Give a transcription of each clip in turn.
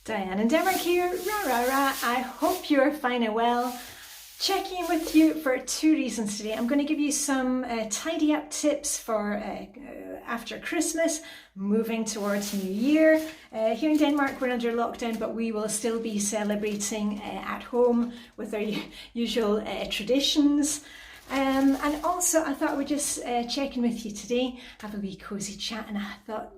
Diane and Denmark here, rah rah rah. I hope you're fine and well. Checking in with you for two reasons today. I'm going to give you some tidy up tips for after Christmas, moving towards New Year. Here in Denmark we're under lockdown, but we will still be celebrating at home with our usual traditions. And also I thought I would just check in with you today, have a wee cosy chat, and I thought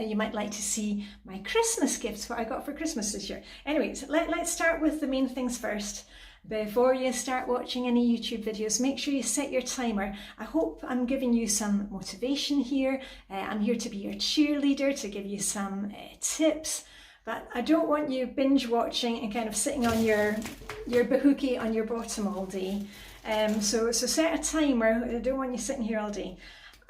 you might like to see my Christmas gifts, what I got for Christmas this year. Anyways, let's start with the main things first. Before you start watching any YouTube videos, make sure you set your timer. I hope I'm giving you some motivation here. I'm here to be your cheerleader, to give you some tips. But I don't want you binge watching and kind of sitting on your bahookie on your bottom all day. So set a timer. I don't want you sitting here all day.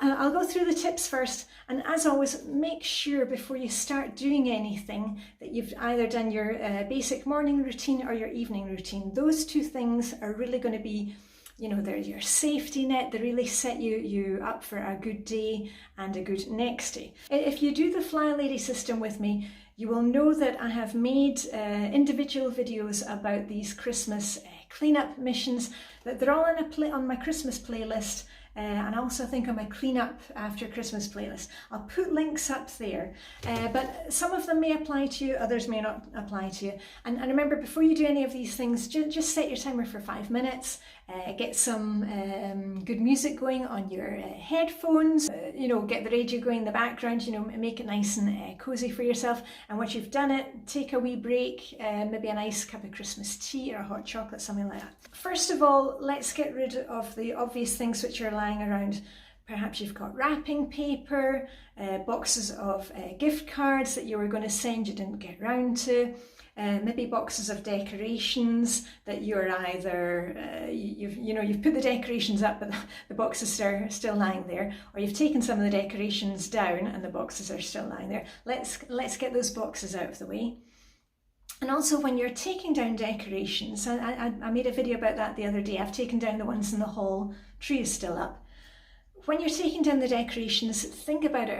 I'll go through the tips first, and as always, make sure before you start doing anything that you've either done your basic morning routine or your evening routine. Those two things are really going to be, you know, they're your safety net. They really set you up for a good day and a good next day. If you do the Fly Lady system with me, you will know that I have made individual videos about these Christmas cleanup missions. That they're all on my Christmas playlist. And also I think on my cleanup after Christmas playlist. I'll put links up there, but some of them may apply to you, others may not apply to you. And remember, before you do any of these things, just set your timer for 5 minutes, get some good music going on your headphones, you know, get the radio going in the background, you know, make it nice and cozy for yourself. And once you've done it, take a wee break, maybe a nice cup of Christmas tea or a hot chocolate, something like that. First of all, let's get rid of the obvious things which are lying around. Perhaps you've got wrapping paper, boxes of gift cards that you were going to send, you didn't get round to, maybe boxes of decorations that you're either, you've put the decorations up but the boxes are still lying there, or you've taken some of the decorations down and the boxes are still lying there. Let's get those boxes out of the way. And also, when you're taking down decorations, I made a video about that the other day. I've taken down the ones in the hall, tree is still up. When you're taking down the decorations, think about it.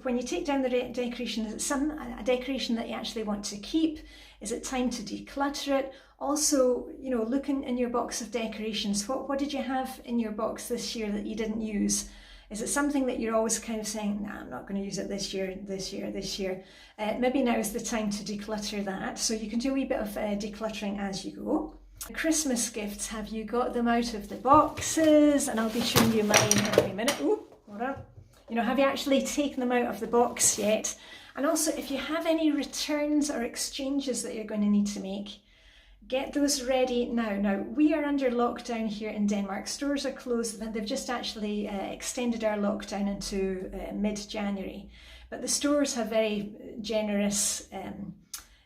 When you take down the decorations, is it a decoration that you actually want to keep? Is it time to declutter it? Also, you know, look in your box of decorations. What did you have in your box this year that you didn't use? Is it something that you're always kind of saying, nah, I'm not going to use it this year? Maybe now is the time to declutter that. So you can do a wee bit of decluttering as you go. Christmas gifts, have you got them out of the boxes? And I'll be showing you mine in a minute. Ooh, hold on. You know, have you actually taken them out of the box yet? And also, if you have any returns or exchanges that you're going to need to make, get those ready now. Now, we are under lockdown here in Denmark. Stores are closed. They've just actually extended our lockdown into mid-January. But the stores have very generous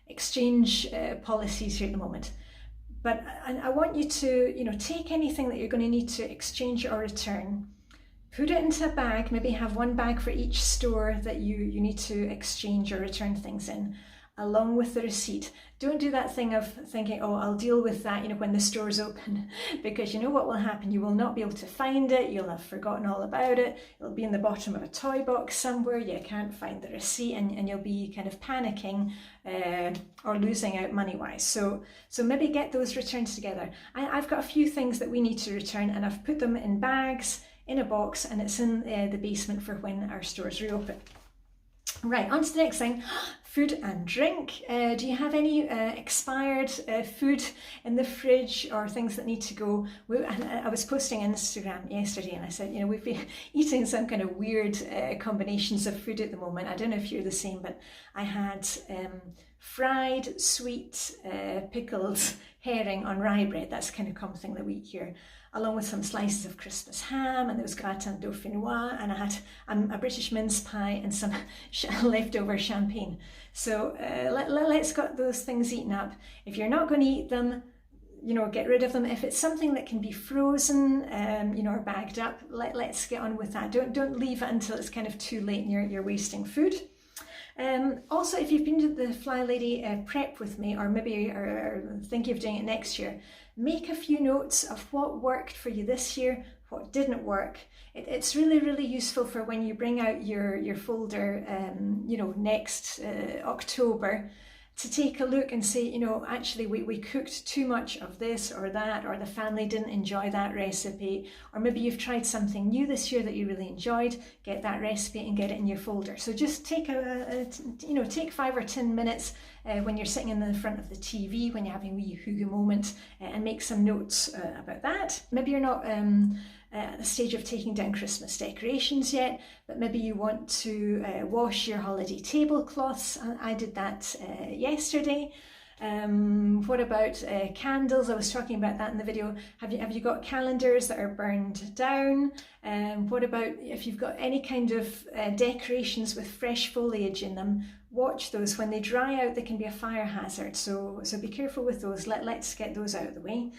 exchange policies here at the moment. But I want you to, you know, take anything that you're going to need to exchange or return, put it into a bag, maybe have one bag for each store that you need to exchange or return things in, along with the receipt. Don't do that thing of thinking, oh, I'll deal with that, you know, when the store's open, because you know what will happen. You will not be able to find it. You'll have forgotten all about it. It'll be in the bottom of a toy box somewhere. You can't find the receipt, and you'll be kind of panicking or losing out money-wise. So maybe get those returns together. I've got a few things that we need to return, and I've put them in bags, in a box, and it's in the basement for when our stores reopen. Right, on to the next thing, food and drink. Do you have any expired food in the fridge or things that need to go? I was posting on Instagram yesterday and I said, you know, we've been eating some kind of weird combinations of food at the moment. I don't know if you're the same, but I had fried, sweet, pickled herring on rye bread. That's the kind of common thing that we eat here, along with some slices of Christmas ham, and there was gratin dauphinoise, and I had a British mince pie and some leftover champagne. So let's get those things eaten up. If you're not going to eat them, you know, get rid of them. If it's something that can be frozen, you know, or bagged up, let's get on with that. Don't leave it until it's kind of too late and you're wasting food. Also, if you've been to the Fly Lady prep with me, or maybe are thinking of doing it next year, make a few notes of what worked for you this year, what didn't work. It's really useful for when you bring out your folder, you know, next October, to take a look and say, you know, actually we cooked too much of this or that, or the family didn't enjoy that recipe, or maybe you've tried something new this year that you really enjoyed, get that recipe and get it in your folder. So just take take 5 or 10 minutes when you're sitting in the front of the TV, when you're having a wee hygge moment, and make some notes about that. Maybe you're not at the stage of taking down Christmas decorations yet, but maybe you want to wash your holiday tablecloths. I did that yesterday. What about candles? I was talking about that in the video. Have you got calendars that are burned down? What about if you've got any kind of decorations with fresh foliage in them? Watch those. When they dry out, they can be a fire hazard. So be careful with those. Let's get those out of the way.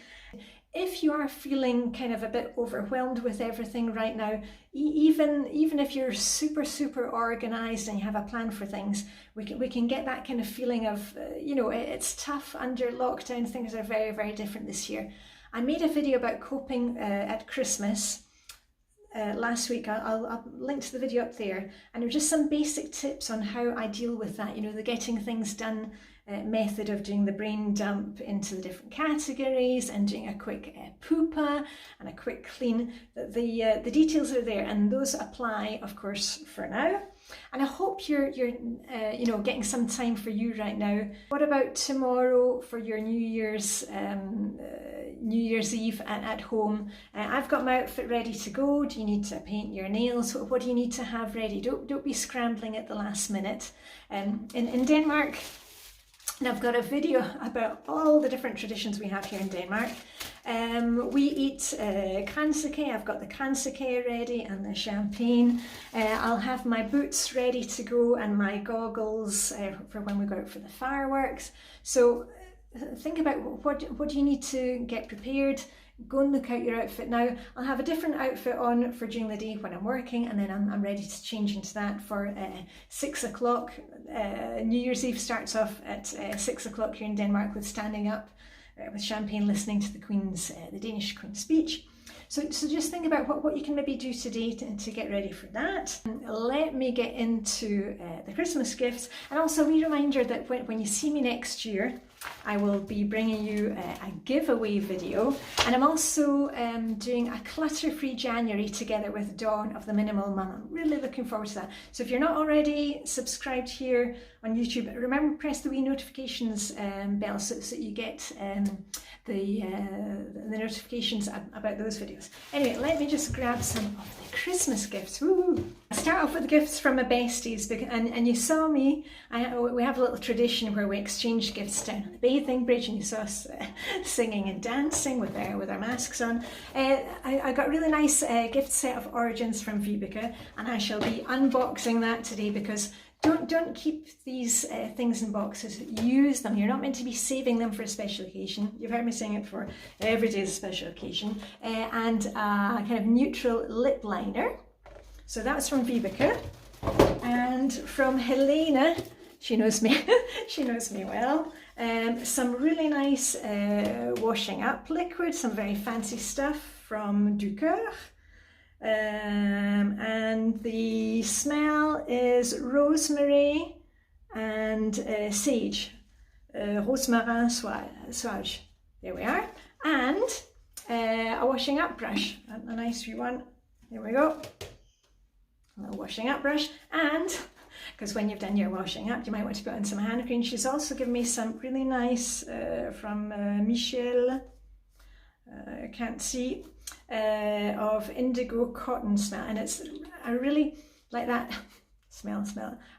If you are feeling kind of a bit overwhelmed with everything right now, even if you're super organized and you have a plan for things, we can get that kind of feeling of, it's tough under lockdown. Things are very different this year. I made a video about coping at Christmas last week. I'll link to the video up there, and there were just some basic tips on how I deal with that, the getting things done method of doing the brain dump into the different categories and doing a quick poopa and a quick clean. The details are there, and those apply, of course, for now. And I hope you're getting some time for you right now. What about tomorrow for your New Year's Eve at home? I've got my outfit ready to go. Do you need to paint your nails? What do you need to have ready? Don't be scrambling at the last minute. In Denmark, and I've got a video about all the different traditions we have here in Denmark. We eat kransekage. I've got the kransekage ready and the champagne. I'll have my boots ready to go and my goggles for when we go out for the fireworks. So think about what do you need to get prepared. Go and look out your outfit now. I'll have a different outfit on for during the day when I'm working, and then I'm ready to change into that for 6 o'clock. New Year's Eve starts off at 6 o'clock here in Denmark with standing up with champagne, listening to the Danish Queen's speech. So just think about what you can maybe do today to get ready for that. Let me get into the Christmas gifts, and also a wee reminder that when you see me next year, I will be bringing you a giveaway video, and I'm also doing a clutter-free January together with Dawn of the Minimal Mum. I'm really looking forward to that. So if you're not already subscribed here on YouTube, remember press the wee notifications bell so that you get the notifications about those videos. Anyway, let me just grab some of the Christmas gifts. Woo! I start off with gifts from my besties, and you saw me. We have a little tradition where we exchange gifts down on the bathing bridge, and you saw us singing and dancing with our masks on. I got a really nice gift set of Origins from Vibeke, and I shall be unboxing that today, because don't keep these things in boxes. Use them. You're not meant to be saving them for a special occasion. You've heard me saying it before. Every day is a special occasion. And a kind of neutral lip liner. So that's from Vibeke. And from Helena, she knows me. She knows me well. Some really nice washing up liquid. Some very fancy stuff from Du Coeur. And the smell is rosemary and sage, rosmarin sauvage. There we are. And a washing up brush, a nice wee one. There we go. A little washing up brush. And because when you've done your washing up, you might want to put on some hand cream. She's also given me some really nice from Michel. I can't see. Of indigo cotton smell, and I really like that smell.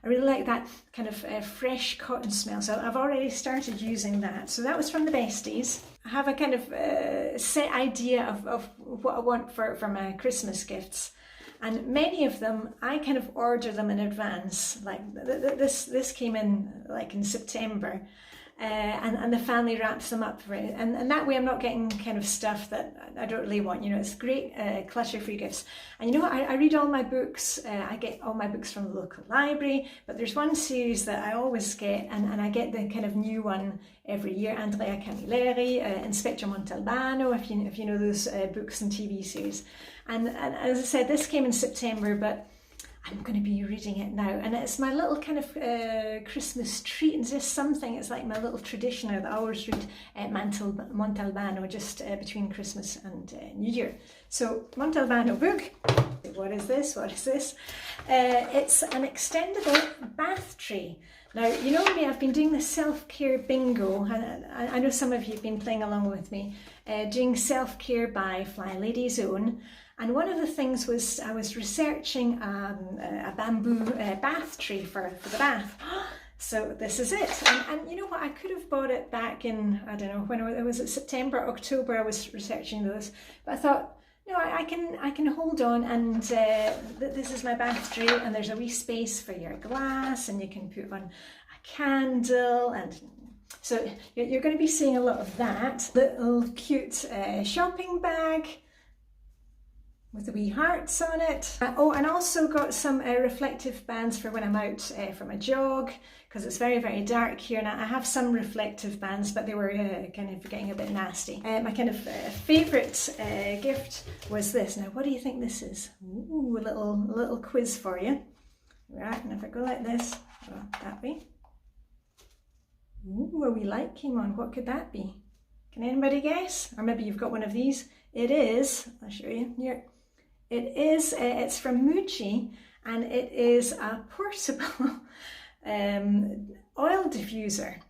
I really like that kind of fresh cotton smell, so I've already started using that. So that was from the Besties. I have a kind of set idea of what I want for my Christmas gifts, and many of them I kind of order them in advance. Like this came in like in September. And the family wraps them up for it, and that way I'm not getting kind of stuff that I don't really want. It's great clutter-free gifts. And I read all my books. I get all my books from the local library, but there's one series that I always get, and I get the kind of new one every year. Andrea Camilleri, Inspector Montalbano, if you know those books and TV series. And as I said, this came in September, but I'm going to be reading it now, and it's my little kind of Christmas treat, and just something, it's like my little tradition that I always read Montalbano just between Christmas and New Year. So Montalbano book, what is this? It's an extendable bath tray. Now, you know me, I've been doing the self-care bingo, and I know some of you have been playing along with me, doing self-care by Fly Lady Zone. And one of the things was I was researching a bamboo bath tray for the bath. So this is it. And you know what, I could have bought it back in, I don't know, when it was September, October, I was researching those. But I thought, no, I can hold on, and this is my bath tray, and there's a wee space for your glass, and you can put on a candle, and so you're going to be seeing a lot of that. Little cute shopping bag with the wee hearts on it. Oh, and also got some reflective bands for when I'm out from a jog, because it's very, very dark here, and I have some reflective bands, but they were kind of getting a bit nasty. My kind of favourite gift was this. Now, what do you think this is? Ooh, a little quiz for you. Right, and if I go like this, well, that way. Ooh, a wee light came on. What could that be? Can anybody guess? Or maybe you've got one of these. It is, I'll show you here. It is, it's from Muji, and it is a portable oil diffuser.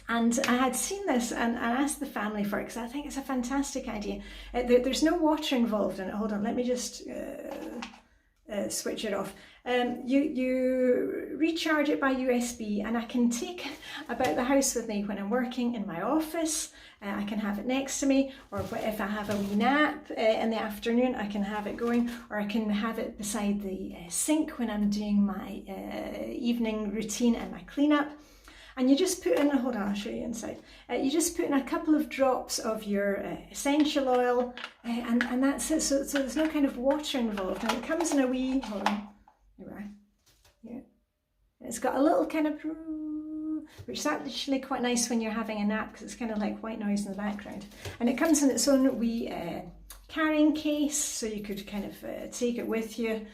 And I had seen this, and I asked the family for it because I think it's a fantastic idea. There's no water involved in it. Hold on, let me just switch it off. You recharge it by USB, and I can take it about the house with me when I'm working in my office. I can have it next to me, or if I have a wee nap in the afternoon, I can have it going, or I can have it beside the sink when I'm doing my evening routine and my cleanup. And you just put in, hold on, I'll show you inside. You just put in a couple of drops of your essential oil, and that's it. So there's no kind of water involved. And it comes in a wee, hold on, here we are. Yeah. It's got a little kind of, which is actually quite nice when you're having a nap, because it's kind of like white noise in the background. And it comes in its own wee carrying case, so you could kind of take it with you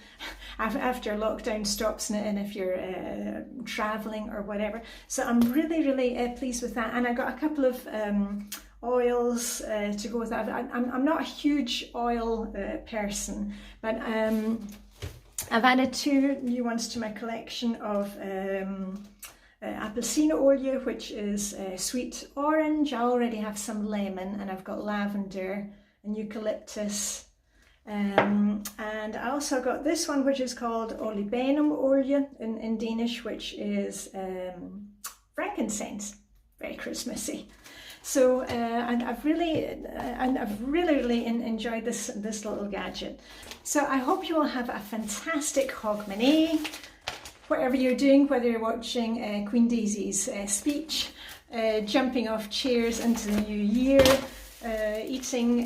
after lockdown stops, and if you're traveling or whatever. So I'm really, really pleased with that. And I got a couple of oils to go with that. I'm not a huge oil person, but I've added 2 new ones to my collection of Apelsine oil, which is sweet orange. I already have some lemon, and I've got lavender and eucalyptus, and I also got this one, which is called olibanum oil in Danish, which is frankincense, very Christmassy. So and I've really enjoyed this little gadget. So I hope you all have a fantastic Hogmanay, whatever you're doing, whether you're watching Queen Daisy's speech, jumping off chairs into the new year, eating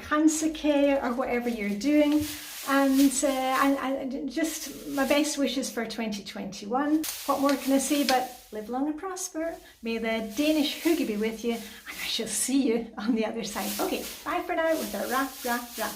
kansake, or whatever you're doing, and just my best wishes for 2021. What more can I say but live long and prosper. May the Danish hoogie be with you, and I shall see you on the other side. Okay, bye for now with a rah, rah, rah.